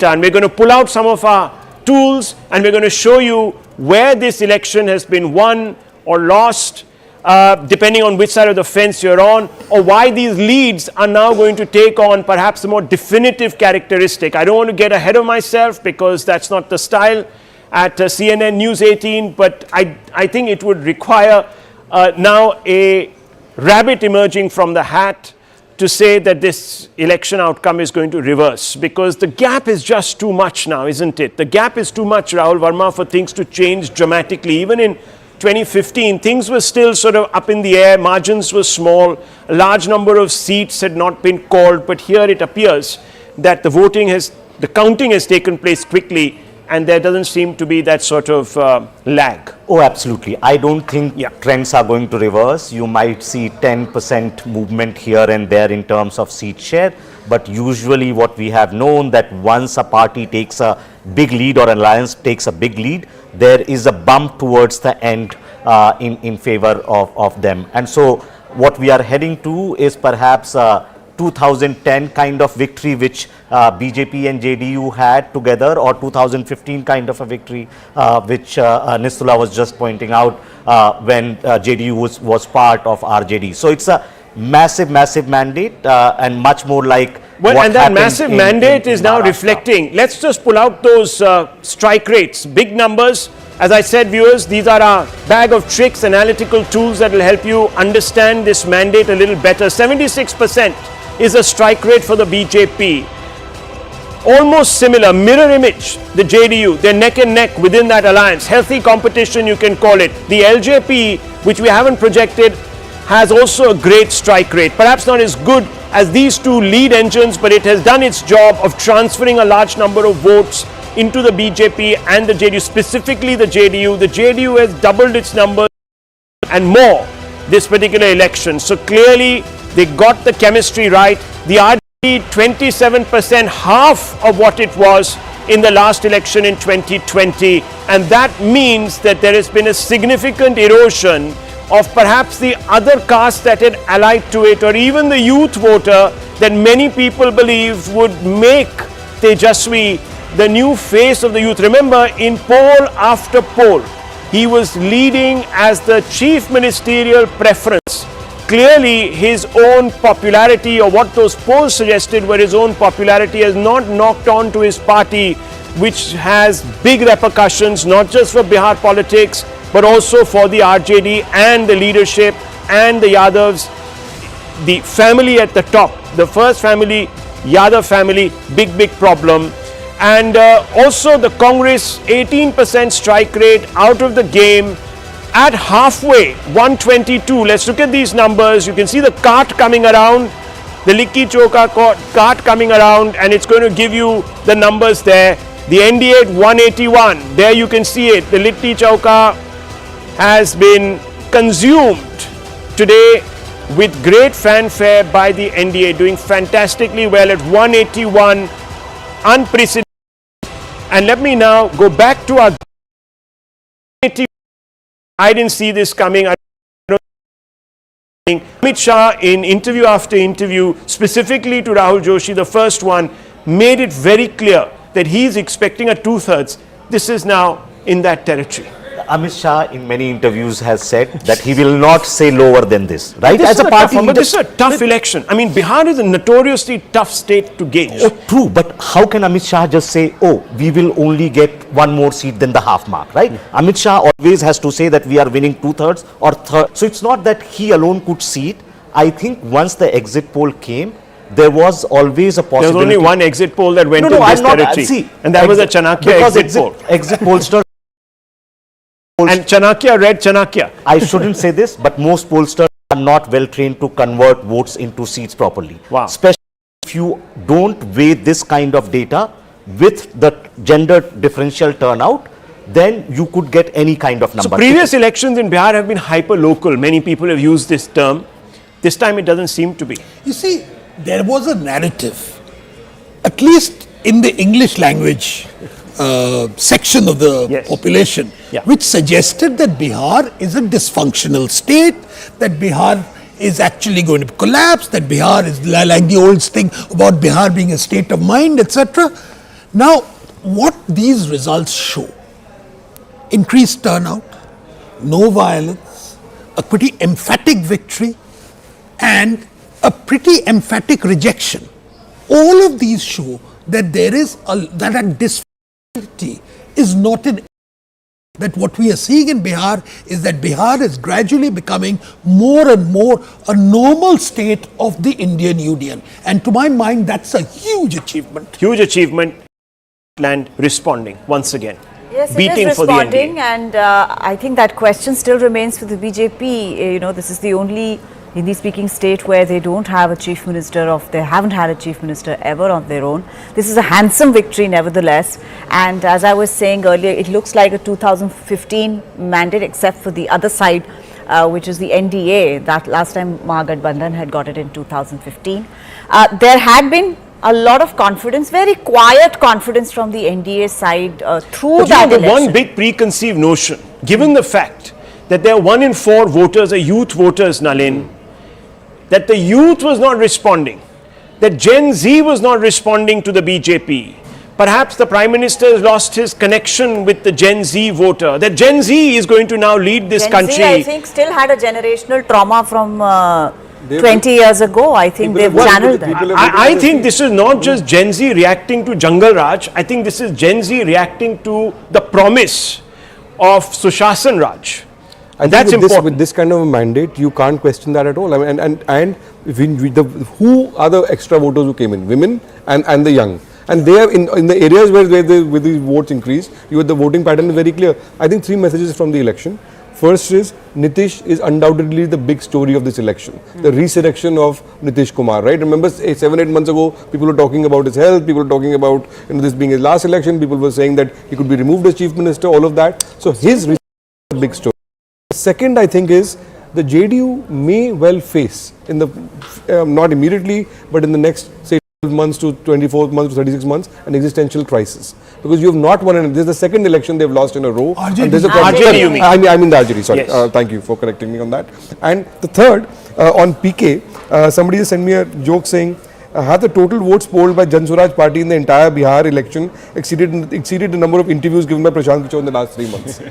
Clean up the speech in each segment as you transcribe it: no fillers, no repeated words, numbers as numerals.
and we're going to pull out some of our tools and we're going to show you where this election has been won or lost, depending on which side of the fence you're on, or why these leads are now going to take on perhaps a more definitive characteristic. I don't want to get ahead of myself because that's not the style at CNN News 18, but I think it would require now a rabbit emerging from the hat to say that this election outcome is going to reverse, because the gap is just too much now, isn't it? The gap is too much, Rahul Verma, for things to change dramatically. Even in 2015, things were still sort of up in the air, margins were small, a large number of seats had not been called, but here it appears that the counting has taken place quickly, and there doesn't seem to be that sort of lag. Oh, absolutely. I don't think trends are going to reverse. You might see 10% movement here and there in terms of seat share, but usually what we have known that once a party takes a big lead or an alliance takes a big lead, there is a bump towards the end in favor of them. And so what we are heading to is perhaps 2010 kind of victory which BJP and JDU had together, or 2015 kind of a victory which Nistula was just pointing out when JDU was part of RJD. So it's a massive mandate and much more like and that massive mandate is now reflecting. Let's just pull out those strike rates, big numbers. As I said, viewers, these are our bag of tricks, analytical tools that will help you understand this mandate a little better. 76% is a strike rate for the BJP. Almost similar, mirror image, the JDU, they're neck and neck within that alliance. Healthy competition, you can call it. The LJP, which we haven't projected, has also a great strike rate. Perhaps not as good as these two lead engines, but it has done its job of transferring a large number of votes into the BJP and the JDU, specifically the JDU. The JDU has doubled its numbers and more this particular election. So clearly, they got the chemistry right. The RJD, 27%, half of what it was in the last election in 2020. And that means that there has been a significant erosion of perhaps the other caste that had allied to it, or even the youth voter that many people believe would make Tejashwi the new face of the youth. Remember, in poll after poll, he was leading as the chief ministerial preference. Clearly, his own popularity, or what those polls suggested were his own popularity, has not knocked on to his party, which has big repercussions, not just for Bihar politics, but also for the RJD and the leadership and the Yadavs, the family at the top. The first family, Yadav family, big problem. And also the Congress, 18% strike rate, out of the game. At halfway, 122. Let's look at these numbers. You can see the cart coming around, the Likki Choka cart coming around, and it's going to give you the numbers there. The NDA at 181. There you can see it. The Likki Choka has been consumed today with great fanfare by the NDA, doing fantastically well at 181. Unprecedented. And let me now go back to our I didn't see this coming. Amit Shah, in interview after interview, specifically to Rahul Joshi, the first one, made it very clear that he's expecting a 2/3. This is now in that territory. Amit Shah in many interviews has said that he will not say lower than this, right? This As a party, but this is a tough election. I mean, Bihar is a notoriously tough state to gauge. Oh, true, but how can Amit Shah just say, oh, we will only get one more seat than the half mark, right? Amit Shah always has to say that we are winning 2/3 or third. So it's not that he alone could see it. I think once the exit poll came, there was always a possibility. There was only one exit poll that went in this territory. And that was a Chanakya exit poll. Exit pollsters. And Chanakya read Chanakya. I shouldn't say this, but most pollsters are not well trained to convert votes into seats properly. Wow. Especially if you don't weigh this kind of data with the gender differential turnout, then you could get any kind of number. So previous elections in Bihar have been hyper-local. Many people have used this term. This time it doesn't seem to be. You see, there was a narrative, at least in the English language section of the population, which suggested that Bihar is a dysfunctional state, that Bihar is actually going to collapse, that Bihar is like the old thing about Bihar being a state of mind, etc. Now, what these results show, increased turnout, no violence, a pretty emphatic victory, and a pretty emphatic rejection. All of these show that there is that a disparity is not in. That what we are seeing in Bihar is that Bihar is gradually becoming more and more a normal state of the Indian Union. And to my mind, that's a huge achievement. Huge achievement. And responding once again. Yes, beating it is for the responding, NDA. and I think that question still remains for the BJP. You know, this is the only Hindi-speaking state where they don't have a chief minister they haven't had a chief minister ever on their own. This is a handsome victory nevertheless, and as I was saying earlier, it looks like a 2015 mandate except for the other side, which is the NDA. That last time Mahagathbandhan had got it in 2015. There had been a lot of confidence, very quiet confidence from the NDA side through but that election. One big preconceived notion, given the fact that there are 1 in 4 voters are youth voters, Nalin, that the youth was not responding, that Gen Z was not responding to the BJP. Perhaps the Prime Minister has lost his connection with the Gen Z voter, that Gen Z is going to now lead this country. Gen Z, I think, still had a generational trauma from 20 years ago. I think they've channeled that. I think this is not just Gen Z reacting to Jungle Raj. I think this is Gen Z reacting to the promise of Sushasan Raj. And that's important. With this kind of a mandate, you can't question that at all. I mean, and who are the extra voters who came in? Women and the young. And they are in the areas where the votes increase, the voting pattern is very clear. I think 3 messages from the election. First is, Nitish is undoubtedly the big story of this election. The resurrection of Nitish Kumar, right? Remember 7-8 months ago, people were talking about his health, people were talking about this being his last election, people were saying that he could be removed as chief minister, all of that. So his resurrection is a big story. Second, I think, is the JDU may well face, in the not immediately, but in the next, say, 12 months to 24 months to 36 months, an existential crisis. Because you have not won, this is the second election they've lost in a row. RJD. RJD, you mean? I mean the RJD, sorry. Yes. Thank you for correcting me on that. And the third, on PK, somebody just sent me a joke saying, have the total votes polled by Jan Swaraj party in the entire Bihar election exceeded the number of interviews given by Prashant Kichor in the last 3 months?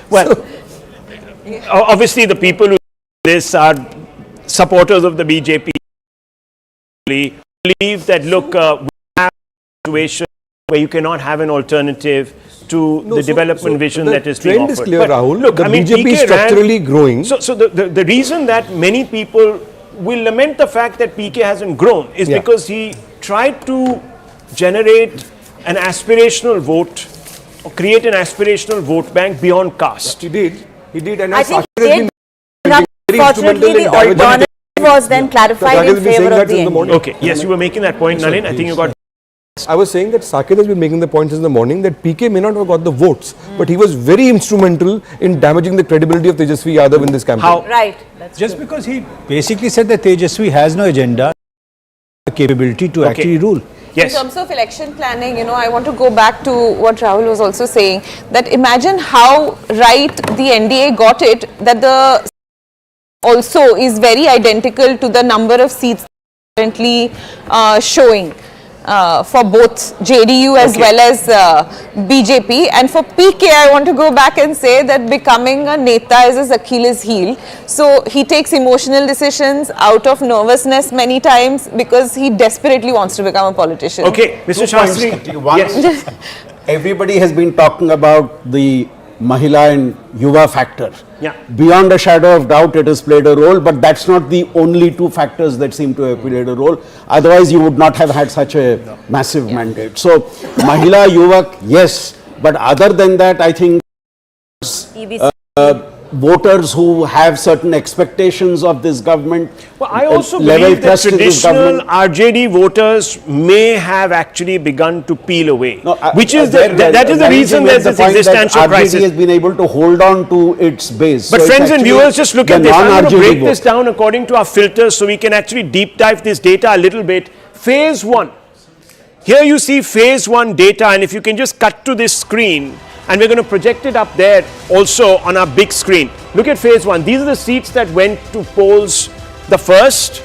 Well, obviously the people who do this are supporters of the BJP. Believe that, look, we have a situation where you cannot have an alternative to the development vision that is being offered. The trend is clear, Rahul. Look, the BJP is structurally growing. So the reason that many people will lament the fact that PK hasn't grown is because he tried to generate an aspirational vote or create an aspirational vote bank beyond caste. He did, and I think unfortunately the alternative was then clarified in favor of the NDA. Okay, yes, you were making that point, Nalin. I think you got... I was saying that Saket has been making the points in the morning that PK may not have got the votes, but he was very instrumental in damaging the credibility of Tejashwi Yadav in this campaign. How? Right. That's just true. Because he basically said that Tejashwi has no agenda, capability to actually rule. Yes. In terms of election planning, I want to go back to what Rahul was also saying, that imagine how right the NDA got it, that the also is very identical to the number of seats currently showing for both JDU as well as BJP. And for PK, I want to go back and say that becoming a neta is his Achilles heel. So he takes emotional decisions out of nervousness many times because he desperately wants to become a politician. Okay, Mr. Shastri. Yes. Everybody has been talking about the Mahila and Yuva factor. Yeah. Beyond a shadow of doubt, it has played a role, but that's not the only 2 factors that seem to have played a role. Otherwise, you would not have had such a massive mandate. So, Mahila, Yuva, yes, but other than that, I think voters who have certain expectations of this government. Well, I also believe that traditional RJD voters may have actually begun to peel away, which is that is the reason there's this existential crisis. RJD has been able to hold on to its base. But so friends and viewers, just look at this. I'm going to break this down according to our filters so we can actually deep dive this data a little bit. Phase 1. Here you see phase 1 data, and if you can just cut to this screen, and we're going to project it up there also on our big screen. Look at phase 1. These are the seats that went to polls the first.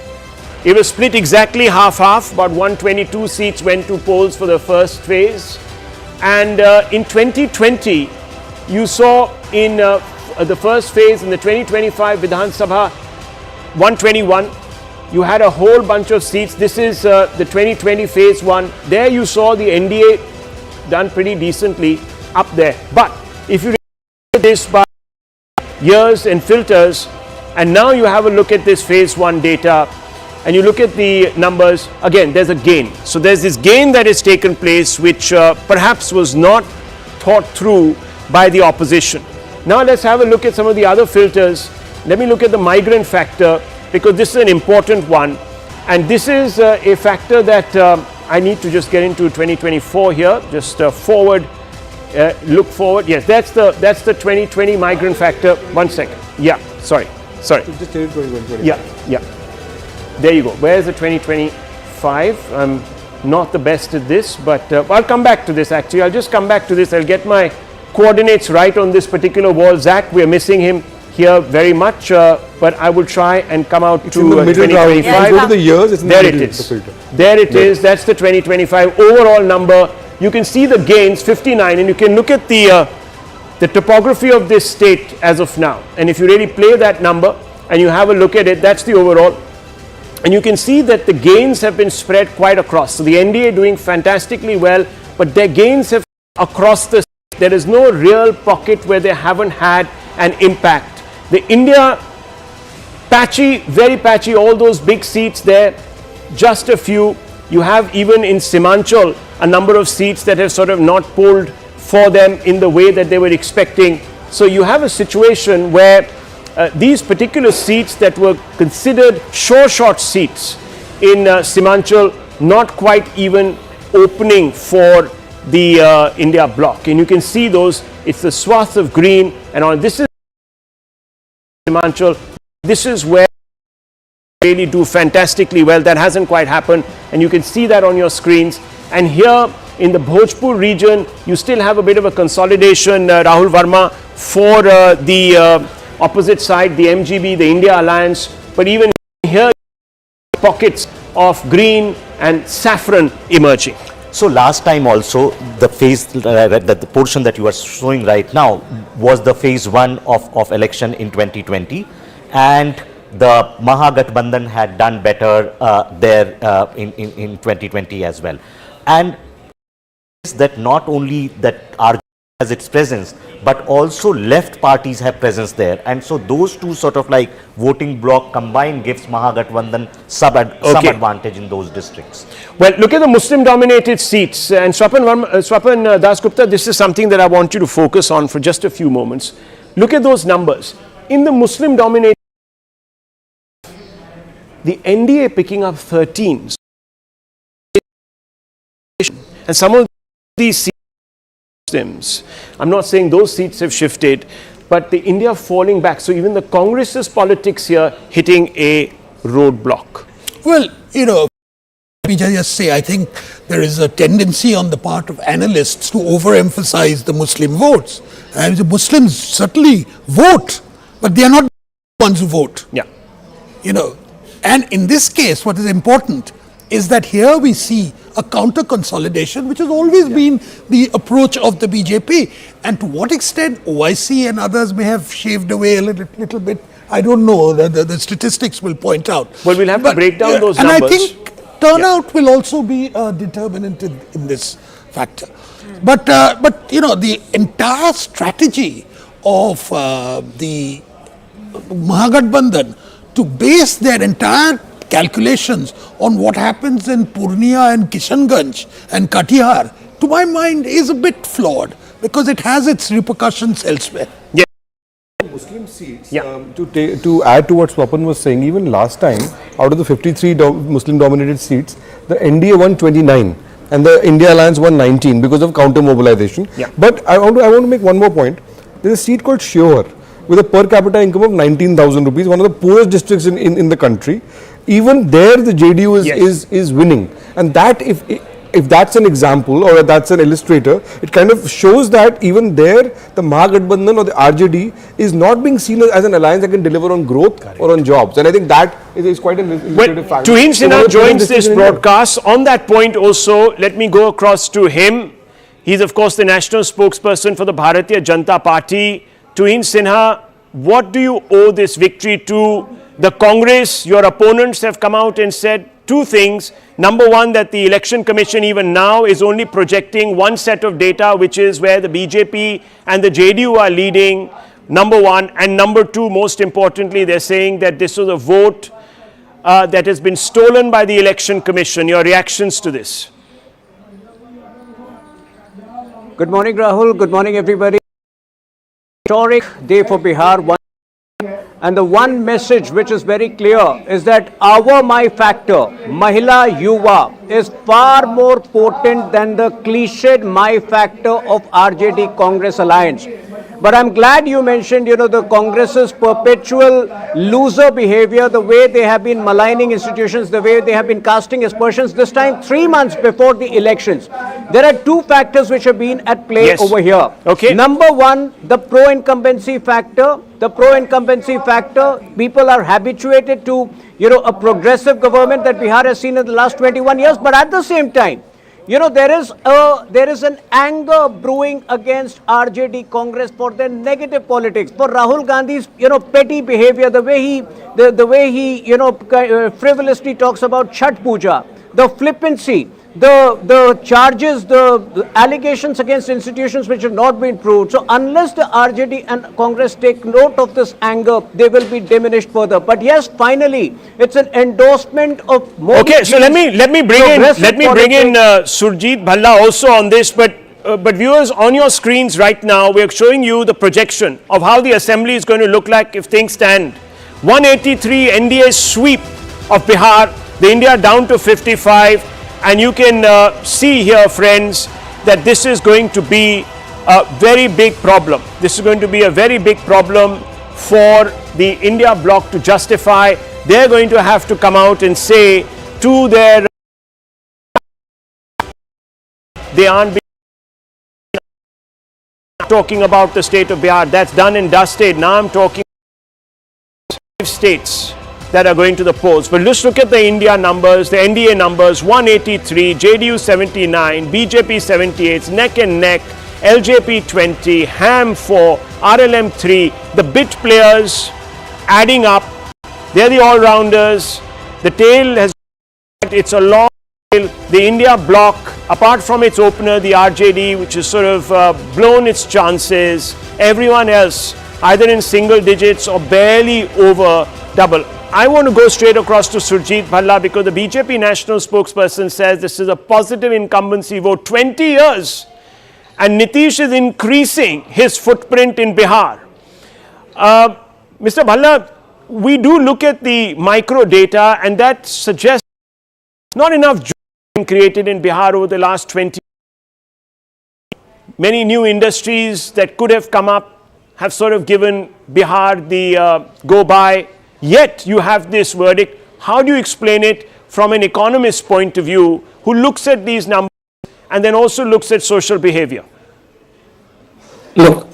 It was split exactly half-half. About 122 seats went to polls for the first phase. And in 2020, you saw in the first phase in the 2025 Vidhan Sabha 121, you had a whole bunch of seats. This is the 2020 phase 1. There you saw the NDA done pretty decently up there. But if you look at this by years and filters, and now you have a look at this phase 1 data, and you look at the numbers, again, there's a gain. So there's this gain that has taken place, which perhaps was not thought through by the opposition. Now let's have a look at some of the other filters. Let me look at the migrant factor, because this is an important one. And this is a factor that I need to just get into 2024 here, just forward, look forward. Yes, that's the 2020 migrant factor. 1 second. Yeah, sorry. Just tell it 2020. Yeah. There you go. Where's the 2025? I'm not the best at this, but I'll come back to this actually. I'll just come back to this. I'll get my coordinates right on this particular wall. Zach, we're missing him here very much, but I will try and come out to 2025. Yeah, go to the years, it's in there the it middle, is. the filter. There it is. That's the 2025 overall number. You can see the gains, 59, and you can look at the topography of this state as of now. And if you really play that number and you have a look at it, that's the overall. And you can see that the gains have been spread quite across. So the NDA doing fantastically well, but their gains have across the state. There is no real pocket where they haven't had an impact. The India, patchy, very patchy, all those big seats there, just a few. You have even in Simanchal a number of seats that have sort of not polled for them in the way that they were expecting. So you have a situation where these particular seats that were considered short seats in Simanchal, not quite even opening for the India bloc. And you can see those, it's the swath of green and on. This is Simanchal. This is where they really do fantastically well. That hasn't quite happened, and you can see that on your screens. And here in the Bhojpur region, you still have a bit of a consolidation, Rahul Verma, for the opposite side, the MGB, the India Alliance. But even here, pockets of green and saffron emerging. So last time also, the phase, the portion that you are showing right now was the phase 1 of election in 2020, and the Mahagathbandhan had done better there in 2020 as well. And that not only that RJD has its presence, but also left parties have presence there, and so those two sort of like voting bloc combined gives Mahagathbandhan some advantage in those districts. Well, look at the Muslim dominated seats, and Swapan Dasgupta, this is something that I want you to focus on for just a few moments. Look at those numbers. In the Muslim dominated, the NDA picking up 13, and some of these seats, Muslims, I'm not saying those seats have shifted, but the India falling back. So even the Congress's politics here hitting a roadblock. Well, let me just say, I think there is a tendency on the part of analysts to overemphasize the Muslim votes. And the Muslims certainly vote, but they are not the ones who vote. Yeah. And in this case, what is important is that here we see a counter consolidation, which has always been the approach of the BJP. And to what extent OIC and others may have shaved away a little bit, I don't know. The statistics will point out. Well, we'll have to break down those and numbers. And I think turnout will also be a determinant in this factor. But the entire strategy of the Mahagathbandhan to base their entire calculations on what happens in Purnia and Kishanganj and Katihar, to my mind, is a bit flawed because it has its repercussions elsewhere. Yeah. Muslim seats, to add to what Swapan was saying, even last time, out of the 53 Muslim-dominated seats, the NDA won 29 and the India Alliance won 19 because of counter-mobilization. Yeah. But I want to make one more point. There is a seat called Shiohar with a per capita income of 19,000 rupees, one of the poorest districts in the country. Even there, the JDU is winning, and that if that's an example or that's an illustrator, it kind of shows that even there, the Mahagathbandhan or the RJD is not being seen as an alliance that can deliver on growth or on jobs, and I think that is quite an illustrative factor. Tuhin Sinha joins this broadcast. On that point also, let me go across to him. He's, of course, the national spokesperson for the Bharatiya Janata Party. Tuhin Sinha, what do you owe this victory to? The Congress, your opponents have come out and said two things. Number one, that the Election Commission even now is only projecting one set of data, which is where the BJP and the JDU are leading, number one. And number two, most importantly, they're saying that this was a vote that has been stolen by the Election Commission. Your reactions to this? Good morning, Rahul. Good morning, everybody. Historic day for Bihar. And the one message which is very clear is that our my factor, Mahila Yuva, is far more potent than the cliched my factor of RJD Congress alliance. But I'm glad you mentioned, the Congress's perpetual loser behavior, the way they have been maligning institutions, the way they have been casting aspersions, this time 3 months before the elections. There are two factors which have been at play over here. Okay. Number one, the pro-incumbency factor. The pro-incumbency factor, people are habituated to, a progressive government that Bihar has seen in the last 21 years. But at the same time, there is an anger brewing against RJD Congress for their negative politics, for Rahul Gandhi's, petty behavior, the way he frivolously talks about Chhat Puja, the flippancy, the charges, the allegations against institutions which have not been proved. So unless the RJD and Congress take note of this anger, they will be diminished further. But yes, finally, it's an endorsement of more. Okay, so let me bring in Surjit Bhalla also on this, but viewers, on your screens right now, we are showing you the projection of how the assembly is going to look like if things stand. 183 NDA sweep of Bihar, the India down to 55. And you can see here, friends, that this is going to be a very big problem. This is going to be a very big problem for the India bloc to justify. They're going to have to come out and say to their... They aren't talking about the state of Bihar. That's done and dusted. Now I'm talking 5 states that are going to the polls. But let's look at the India numbers, the NDA numbers: 183, JDU 79, BJP 78, neck and neck, LJP 20, HAM 4, RLM 3. The bit players adding up. They're the all-rounders. The tail has... It's a long tail. The India bloc, apart from its opener, the RJD, which has sort of blown its chances. Everyone else, either in single digits or barely over double. I want to go straight across to Surjit Bhalla because the BJP national spokesperson says this is a positive incumbency vote. 20 years and Nitish is increasing his footprint in Bihar. Mr. Bhalla, we do look at the micro data and that suggests not enough jobs being created in Bihar over the last 20 years. Many new industries that could have come up have sort of given Bihar the go-by. Yet you have this verdict. How do you explain it from an economist's point of view who looks at these numbers and then also looks at social behavior? Look,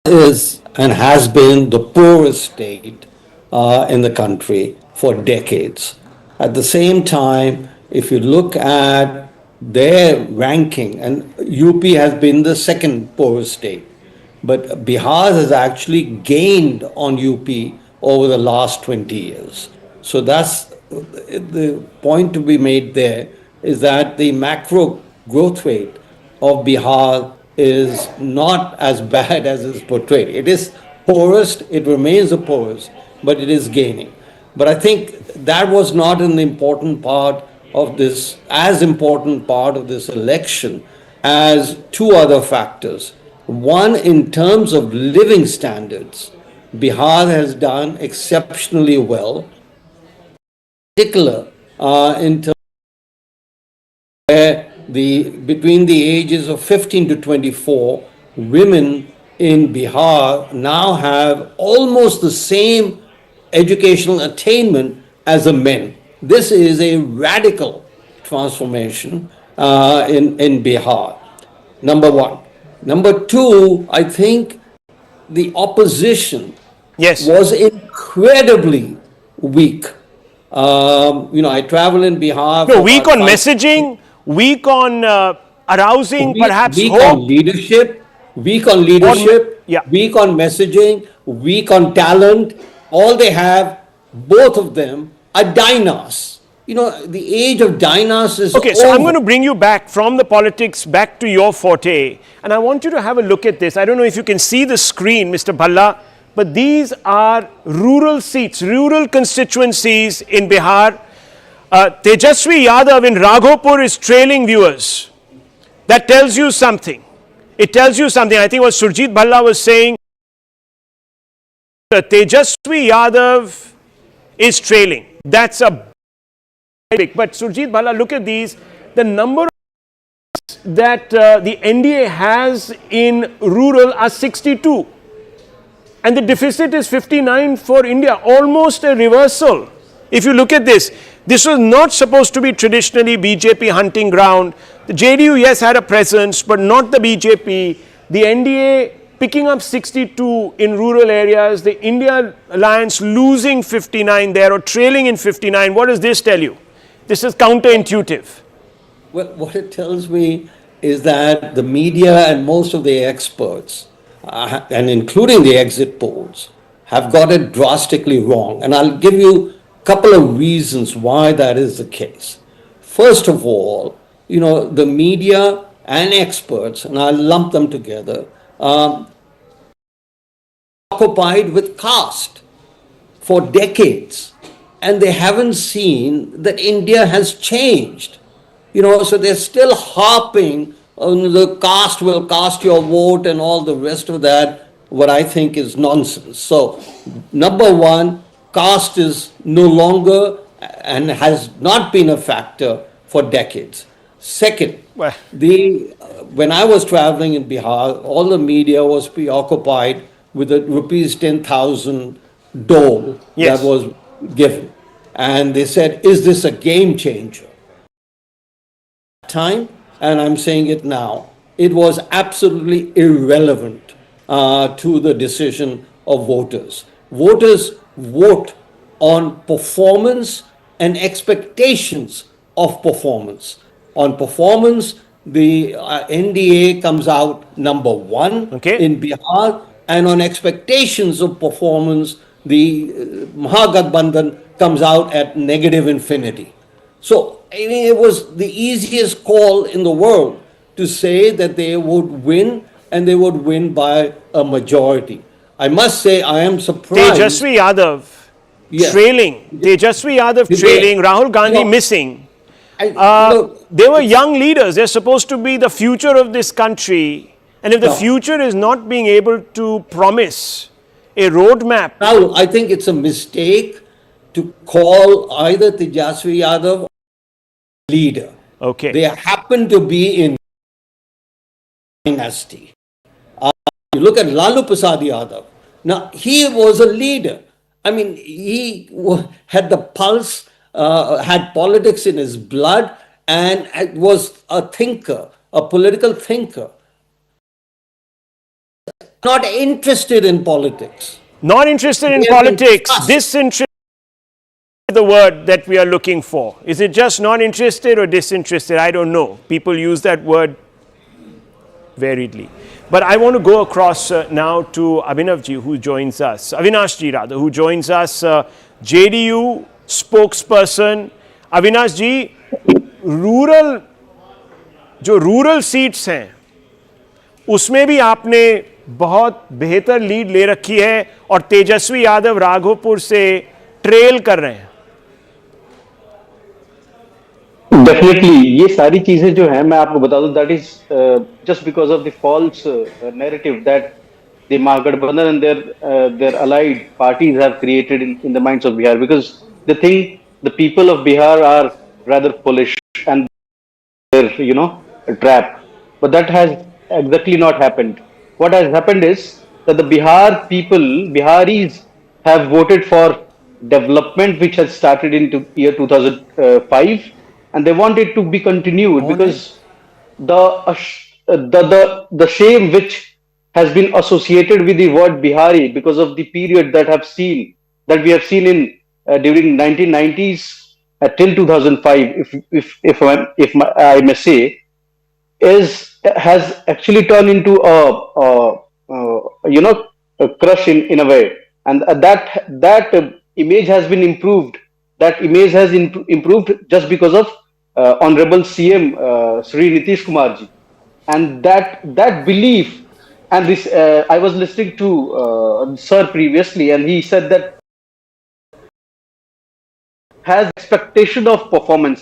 is and has been the poorest state in the country for decades. At the same time, if you look at their ranking, and UP has been the second poorest state, but Bihar has actually gained on UP over the last 20 years. So that's the point to be made there, is that the macro growth rate of Bihar is not as bad as is portrayed. It is poorest, it remains the poorest, but it is gaining. But I think that was not an important part of this, as important part of this election as two other factors. One, in terms of living standards, Bihar has done exceptionally well, in particular in terms where between the ages of 15 to 24, women in Bihar now have almost the same educational attainment as the men. This is a radical transformation in Bihar, number one. Number two, I think the opposition was incredibly weak. I travel in Bihar. No, weak on messaging, weak on arousing perhaps weak hope. on leadership, weak on leadership, yeah. weak on messaging, weak on talent. All they have, both of them, are dynas. You know, the age of dynas is Okay, so I'm over. going to bring you back from the politics back to your forte. And I want you to have a look at this. I don't know if you can see the screen, Mr. Bhalla, but these are rural seats, rural constituencies in Bihar. Tejashwi Yadav in Raghopur is trailing, viewers. That tells you something. It tells you something. I think what Surjit Bhalla was saying, Tejashwi Yadav is trailing. That's a big. But Surjit Bhalla, look at these. The number that the NDA has in rural are 62. And the deficit is 59 for India, almost a reversal. If you look at this, this was not supposed to be traditionally BJP hunting ground. The JDU, yes, had a presence, but not the BJP. The NDA picking up 62 in rural areas, the India Alliance losing 59 there or trailing in 59. What does this tell you? This is counterintuitive. Well, what it tells me is that the media and most of the experts, and including the exit polls, have got it drastically wrong. And I'll give you a couple of reasons why that is the case. First of all, you know, the media and experts, and I'll lump them together, occupied with caste for decades. And they haven't seen that India has changed. You know, so they're still harping on the caste will cast your vote and all the rest of that, what I think is nonsense. So, number one, caste is no longer and has not been a factor for decades. Second, when I was traveling in Bihar, all the media was preoccupied with the rupees 10,000 dole that was given. And they said, is this a game changer? Time, and I'm saying it now, it was absolutely irrelevant to the decision of voters. Voters vote on performance and expectations of performance. On performance, the NDA comes out number one in Bihar, and on expectations of performance, the Mahagathbandhan comes out at negative infinity. So, I mean, it was the easiest call in the world to say that they would win, and they would win by a majority. I must say, I am surprised. Tejashwi Yadav trailing. Tejashwi Yadav trailing. Rahul Gandhi missing. They were young leaders. They're supposed to be the future of this country. And if the future is not being able to promise a roadmap. Now, I think it's a mistake to call either Tejashwi Yadav or leader. Okay. They happen to be in dynasty. You look at Lalu Prasad Yadav. Now, he was a leader. I mean, he had the pulse, had politics in his blood, and was a thinker, a political thinker. Not interested in politics. Not interested in politics. Disinterested is the word that we are looking for. Is it just not interested or disinterested? I don't know. People use that word variedly. But I want to go across now to Abhinavji, who joins us. Avinashji, rather, who joins us. JDU spokesperson. Avinashji, जो rural seats हैं, उसमें भी आपने बहुत बेहतर lead ले रखी है और तेजस्वी यादव राघोपुर से ट्रेल कर रहे हैं. डेफिनेटली ये सारी चीजें जो है मैं आपको बता दूं that is just because of the false narrative that the Mahagathbandhan and their allied parties have created in the minds of Bihar, because they think the people of Bihar are rather foolish and they're a trap, but that has exactly not happened. What has happened is that the Biharis have voted for development which has started in year 2005, and they want it to be continued because the shame which has been associated with the word Bihari because of the period that we have seen in during 1990s till 2005, if I may say, has actually turned into a crush in a way, and that image has been improved. That image has improved just because of Honorable CM Sri Nitish Kumar ji, and that belief. And this, I was listening to Sir previously, and he said that has expectation of performance.